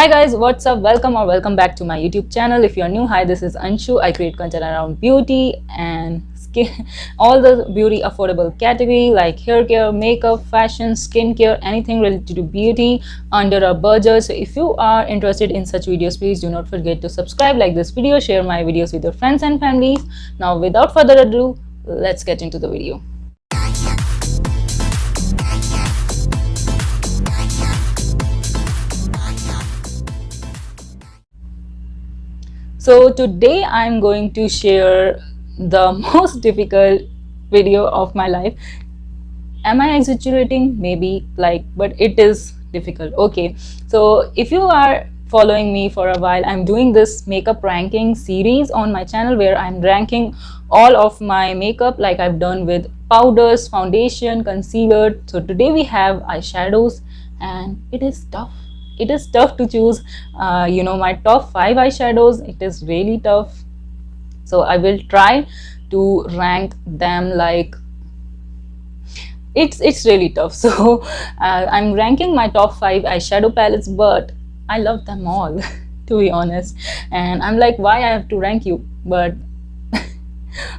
Hi guys, what's up? Welcome back to my YouTube channel. If you're new, hi, this is Anshu. I create content around beauty and skin, all the beauty affordable category like hair care, makeup, fashion, skincare, anything related to beauty under a budget. So if you are interested in such videos, please do not forget to subscribe, like this video, share my videos with your friends and families. Now without further ado, let's get into the video. So today I'm going to share the most difficult video of my life. Am I exaggerating? Maybe, but it is difficult. Okay, so if you are following me for a while, I'm doing this makeup ranking series on my channel where I'm ranking all of my makeup like I've done with powders, foundation, concealer. So today we have eyeshadows and it is tough to choose my top 5 eyeshadows. It is really tough, so I will try to rank them. Like it's really tough. So I'm ranking my top 5 eyeshadow palettes, but I love them all to be honest, and I'm like, why I have to rank you? But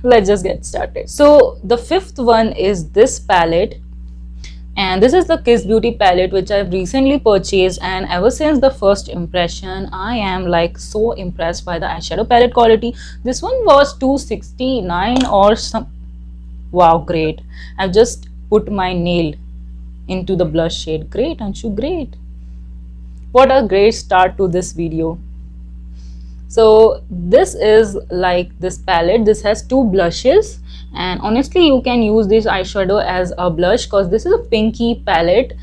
let's just get started. So the 5th one is this palette, and this is the Kiss Beauty palette which I've recently purchased, and ever since the first impression I am like so impressed by the eyeshadow palette quality. This one was $269 or some. Wow, great. I've just put my nail into the blush shade. Great, Anshu, great. What a great start to this video. So this is like this palette. This has 2 blushes, and honestly you can use this eyeshadow as a blush because this is a pinky palette.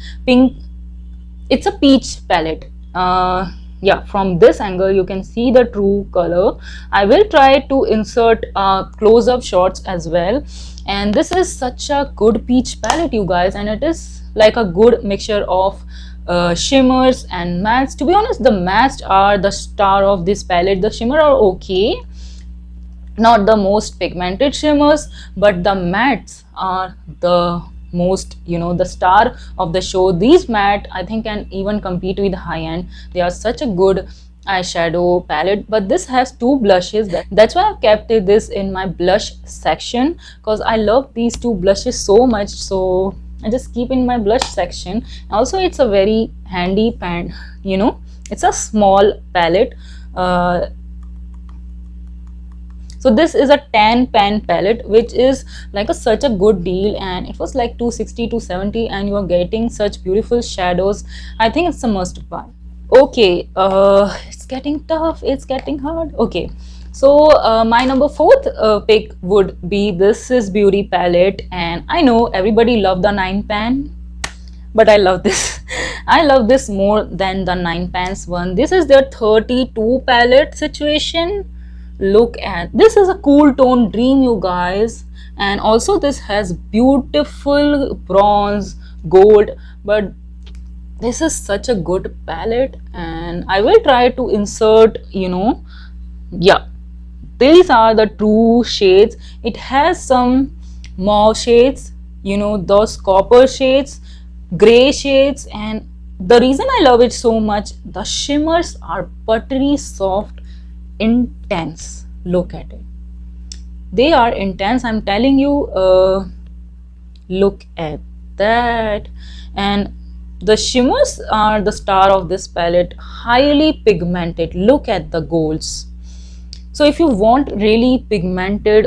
It's a peach palette. Yeah, from this angle you can see the true color. I will try to insert close-up shots as well. And this is such a good peach palette, you guys, and it is like a good mixture of shimmers and mattes. To be honest, the mattes are the star of this palette. The shimmer are okay, not the most pigmented shimmers, but the mattes are the most, the star of the show. These matte I think can even compete with high end. They are such a good eyeshadow palette. But this has 2 blushes. That's why I've kept this in my blush section, because I love these 2 blushes so much, so I just keep in my blush section. Also, it's a very handy pan, it's a small palette. So this is a tan pan palette, which is like such a good deal, and it was like $260 to $270, and you are getting such beautiful shadows. I think it's a must buy. Okay, it's getting tough, it's getting hard. Okay, so my number 4th pick would be this is Beauty palette, and I know everybody love the 9 pan, but I love this. I love this more than the 9 pans one. This is their 32 palette situation. Look at this, is a cool tone dream, you guys, and also this has beautiful bronze, gold, but this is such a good palette, and I will try to insert, yeah, these are the true shades. It has some mauve shades, those copper shades, gray shades, and the reason I love it so much, the shimmers are buttery soft, intense. Look at it, they are intense, I'm telling you. Look at that. And the shimmers are the star of this palette, highly pigmented. Look at the golds. So if you want really pigmented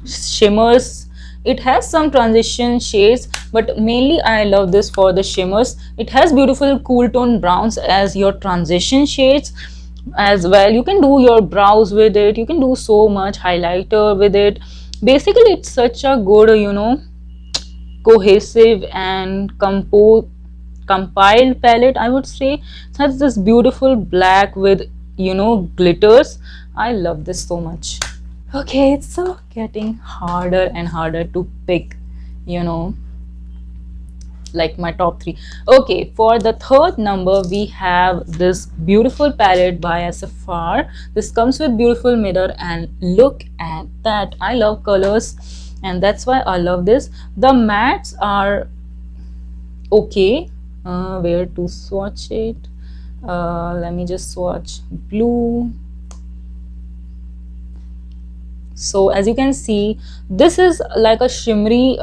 shimmers, it has some transition shades, but mainly I love this for the shimmers. It has beautiful cool tone browns as your transition shades as well. You can do your brows with it, you can do so much highlighter with it. Basically it's such a good cohesive and compiled palette, I would say. It has this beautiful black with glitters. I love this so much. Okay, it's so getting harder and harder to pick like my top 3. Okay, for the 3rd number we have this beautiful palette by SFR. This comes with beautiful mirror, and look at that. I love colors, and that's why I love this. The mattes are okay. Where to swatch it? Let me just swatch blue. So as you can see, this is like a shimmery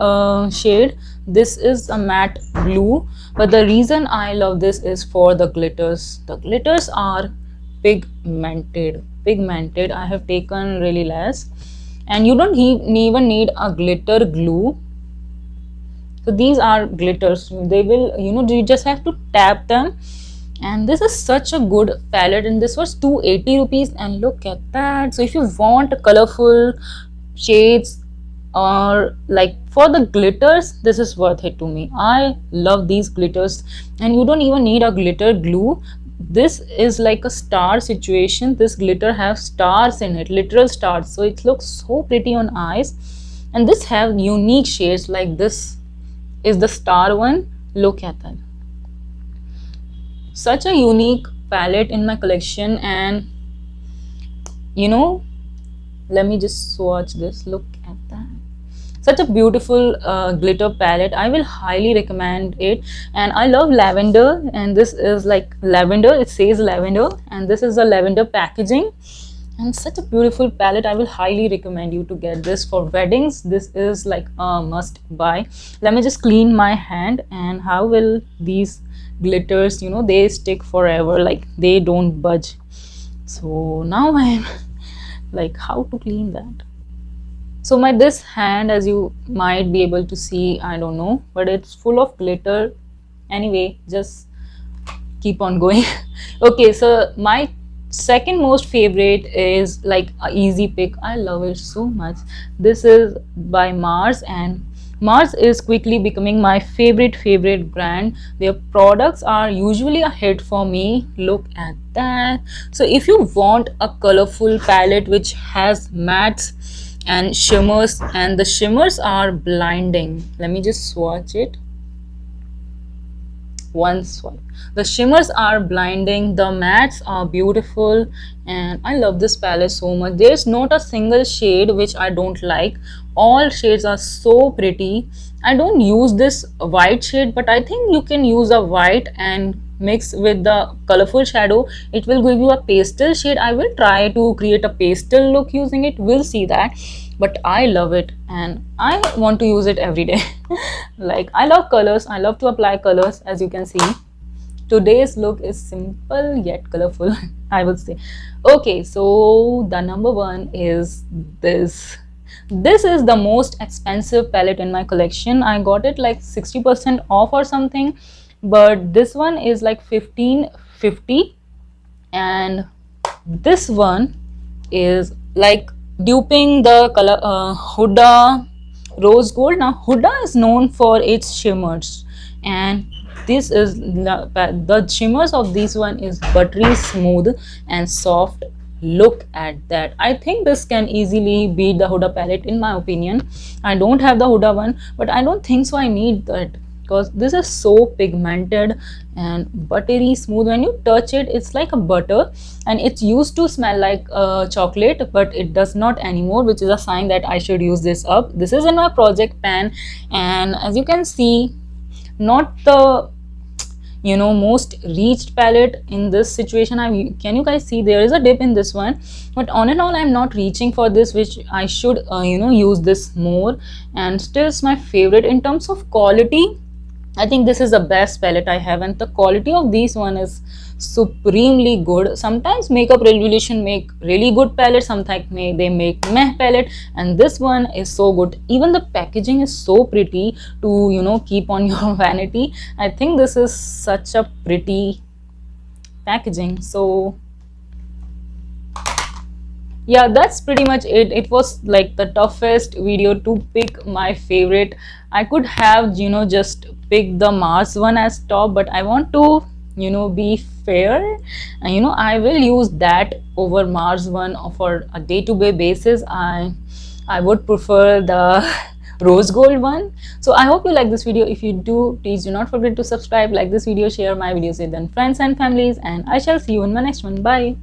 shade. This is a matte blue, but the reason I love this is for the glitters. The glitters are pigmented. I have taken really less, and you don't even need a glitter glue. So these are glitters. They will, you just have to tap them. And this is such a good palette, and this was 280 rupees, and look at that. So if you want colorful shades or like for the glitters, this is worth it to me. I love these glitters, and you don't even need a glitter glue. This is like a star situation. This glitter has stars in it, literal stars, so it looks so pretty on eyes. And this have unique shades, like this is the star one. Look at that, such a unique palette in my collection. And let me just swatch this. Look at that, such a beautiful glitter palette. I will highly recommend it. And I love lavender, and this is like lavender, it says lavender, and this is a lavender packaging, and such a beautiful palette. I will highly recommend you to get this for weddings. This is like a must buy. Let me just clean my hand. And how will these glitters, they stick forever, like they don't budge. So now I'm like, how to clean that? So my this hand, as you might be able to see, I don't know, but it's full of glitter. Anyway, just keep on going. Okay, so my second most favorite is like a easy pick. I love it so much. This is by Mars, and Mars is quickly becoming my favorite brand. Their products are usually a hit for me. Look at that. So if you want a colorful palette which has mattes and shimmers, and the shimmers are blinding. Let me just swatch it. One swipe. The shimmers are blinding, the mattes are beautiful, and I love this palette so much. There's not a single shade which I don't like. All shades are so pretty. I don't use this white shade, but I think you can use a white and mix with the colorful shadow. It will give you a pastel shade. I will try to create a pastel look using it. We'll see that. But I love it, and I want to use it every day. Like, I love colors. I love to apply colors. As you can see, today's look is simple yet colorful, I would say. Okay, so the number one is this. This is the most expensive palette in my collection. I got it like 60% off or something, but this one is like 1550, and this one is like duping the color Huda Rose Gold. Now Huda is known for its shimmers, and this is the shimmers of this one is buttery smooth and soft. Look at that. I think this can easily beat the Huda palette in my opinion. I don't have the Huda one, but I don't think so I need that, because this is so pigmented and buttery smooth. When you touch it, it's like a butter, and it used to smell like chocolate, but it does not anymore, which is a sign that I should use this up. This is in my project pan, and as you can see, not the most reached palette in this situation. Can you guys see there is a dip in this one, but on and all I'm not reaching for this, which I should use this more. And still it's my favorite in terms of quality. I think this is the best palette I have, and the quality of this one is supremely good. Sometimes Makeup Revolution make really good palette, sometimes they make meh palette, and this one is so good. Even the packaging is so pretty to keep on your vanity. I think this is such a pretty packaging. So yeah, that's pretty much it. It was like the toughest video to pick my favorite. I could have just picked the Mars one as top, but I want to be fair, and I will use that over Mars one for a day-to-day basis. I would prefer the rose gold one. So I hope you like this video. If you do, please do not forget to subscribe, like this video, share my videos with your friends and families, and I shall see you in my next one. Bye.